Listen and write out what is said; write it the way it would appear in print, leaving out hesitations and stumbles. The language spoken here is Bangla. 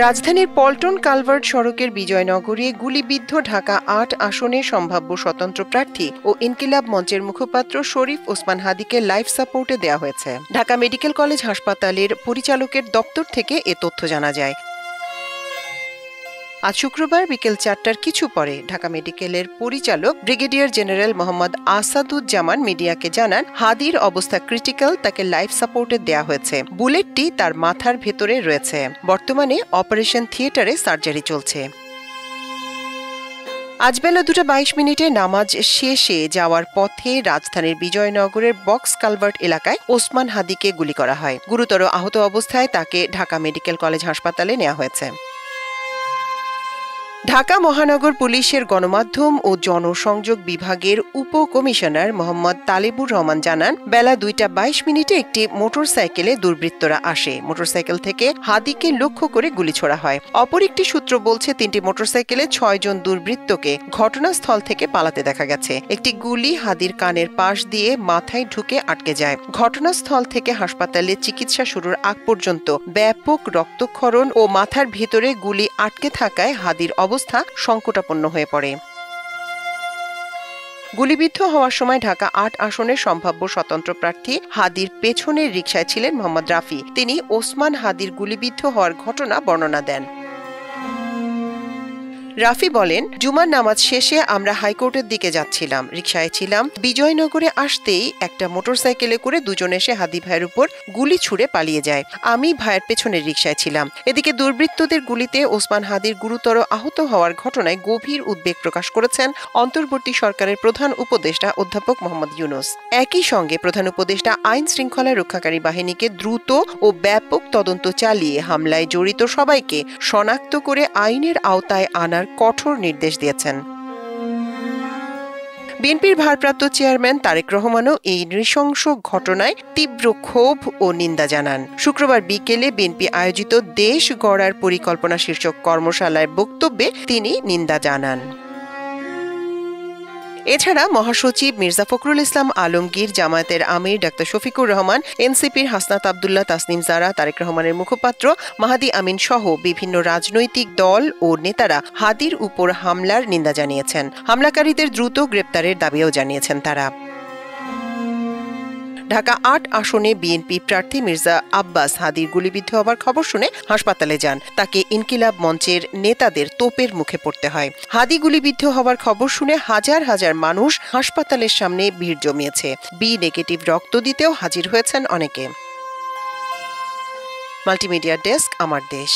রাজধানীর পল্টন কালভার্ট সড়কের বিজয়নগরে গুলিবিদ্ধ ঢাকা ৮ আসনে সম্ভাব্য স্বতন্ত্র প্রার্থী ও ইনকিলাব মঞ্চের মুখপাত্র শরীফ ওসমান হাদীকে লাইফ সাপোর্টে দেওয়া হয়েছে। ঢাকা মেডিকেল কলেজ হাসপাতালের পরিচালকের দপ্তর থেকে এ তথ্য জানা যায়। আজ শুক্রবার বিকেল ৪টার কিছু পরে ঢাকা মেডিকেলের পরিচালক ব্রিগেডিয়ার জেনারেল মোহাম্মদ আসাদুজ্জামান মিডিয়াকে জানান, হাদীর অবস্থা ক্রিটিক্যাল, তাকে লাইফ সাপোর্টে দেয়া হয়েছে। বুলেটটি তার মাথার ভেতরে রয়েছে। বর্তমানে অপারেশন থিয়েটারে সার্জারি চলছে। আজ বেলা 2:22 নামাজ শেষে যাওয়ার পথে রাজধানীর বিজয়নগরের বক্স কালভার্ট এলাকায় ওসমান হাদীকে গুলি করা হয়। গুরুতর আহত অবস্থায় তাকে ঢাকা মেডিকেল কলেজ হাসপাতালে নেওয়া হয়েছে। ঢাকা মহানগর পুলিশের গণমাধ্যম ও জনসংযোগ বিভাগের উপকমিশনার মোহাম্মদ তালেবুর রহমান জানান, বেলা 2:22 একটি মোটরসাইকেলে দুর্বৃত্তরা আসে। মোটরসাইকেল থেকে হাদীকে লক্ষ্য করে গুলি ছোড়া হয়। অপর একটি সূত্র বলছে 3টি মোটরসাইকেলে 6 জন দুর্বৃত্তকে ঘটনাস্থল থেকে পালাতে দেখা গেছে। একটি গুলি হাদীর কানের পাশ দিয়ে মাথায় ঢুকে আটকে যায়। ঘটনাস্থল থেকে হাসপাতালে চিকিৎসা শুরুর আগ পর্যন্ত ব্যাপক রক্তক্ষরণ ও মাথার ভিতরে গুলি আটকে থাকায় হাদীর অবস্থা সংকটাপন্ন হয়ে পড়ে। গুলিবিদ্ধ হওয়ার সময় ঢাকা ৮ আসনের সম্ভাব্য স্বতন্ত্র প্রার্থী হাদীর পেছনের রিকশায় ছিলেন মোহাম্মদ রাফি। তিনি ওসমান হাদীর গুলিবিদ্ধ হওয়ার ঘটনা বর্ণনা দেন। রাফি বলেন, জুমার নামাজ শেষে আমরা হাইকোর্টের দিকে যাচ্ছিলাম, রিকশায় ছিলাম। বিজয়নগরে আসতেই একটা মোটরসাইকেলে করে দুজন এসে হাদী ভাইয়ের উপর গুলি ছুড়ে পালিয়ে যায়। আমি ভাইয়ের পেছনের রিকশায় ছিলাম। এদিকে দুর্বৃত্তদের গুলিতে ওসমান হাদীর গুরুতর আহত হওয়ার ঘটনায় গভীর উদ্বেগ প্রকাশ করেছেন অন্তর্বর্তী সরকারের প্রধান উপদেষ্টা অধ্যাপক মোহাম্মদ ইউনূস। একই সঙ্গে প্রধান উপদেষ্টা আইন শৃঙ্খলা রক্ষাকারী বাহিনীকে দ্রুত ও ব্যাপক তদন্ত চালিয়ে হামলায় জড়িত সবাইকে শনাক্ত করে আইনের আওতায় আনার কঠোর নির্দেশ দিয়েছেন। বিএনপির ভারপ্রাপ্ত চেয়ারম্যান তারেক রহমানও এই নৃশংস ঘটনায় তীব্র ক্ষোভ ও নিন্দা জানান। শুক্রবার বিকেলে বিএনপি আয়োজিত দেশ গড়ার পরিকল্পনা শীর্ষক কর্মশালার বক্তব্যে তিনি নিন্দা জানান। এছাড়া মহাসচিব মির্জা ফখরুল ইসলাম আলমগীর, জামায়াতের আমির ডাক্তার শফিকুর রহমান, এনসিপির হাসনাত আব্দুল্লাহ, তাসনিম জারা, তারেক রহমানের মুখপাত্র মাহাদি আমিন সহ বিভিন্ন রাজনৈতিক দল ও নেতারা হাদীর উপর হামলার নিন্দা জানিয়েছেন। হামলাকারীদের দ্রুত গ্রেপ্তারের দাবিও জানিয়েছেন তারা। ঢাকা ৮ আসনে বিএনপি প্রার্থী মির্জা আব্বাস হাদীর গুলিবিদ্ধ হওয়ার খবর শুনে হাসপাতালে যান। তাকে ইনকিলাব মঞ্চের নেতাদের তোপের মুখে পড়তে হয়। হাদী গুলিবিদ্ধ হওয়ার খবর শুনে হাজার হাজার মানুষ হাসপাতালের সামনে ভিড় জমিয়েছে। বি নেগেটিভ রক্ত দিতেও হাজির হয়েছেন অনেকে। মাল্টিমিডিয়া ডেস্ক, আমার দেশ।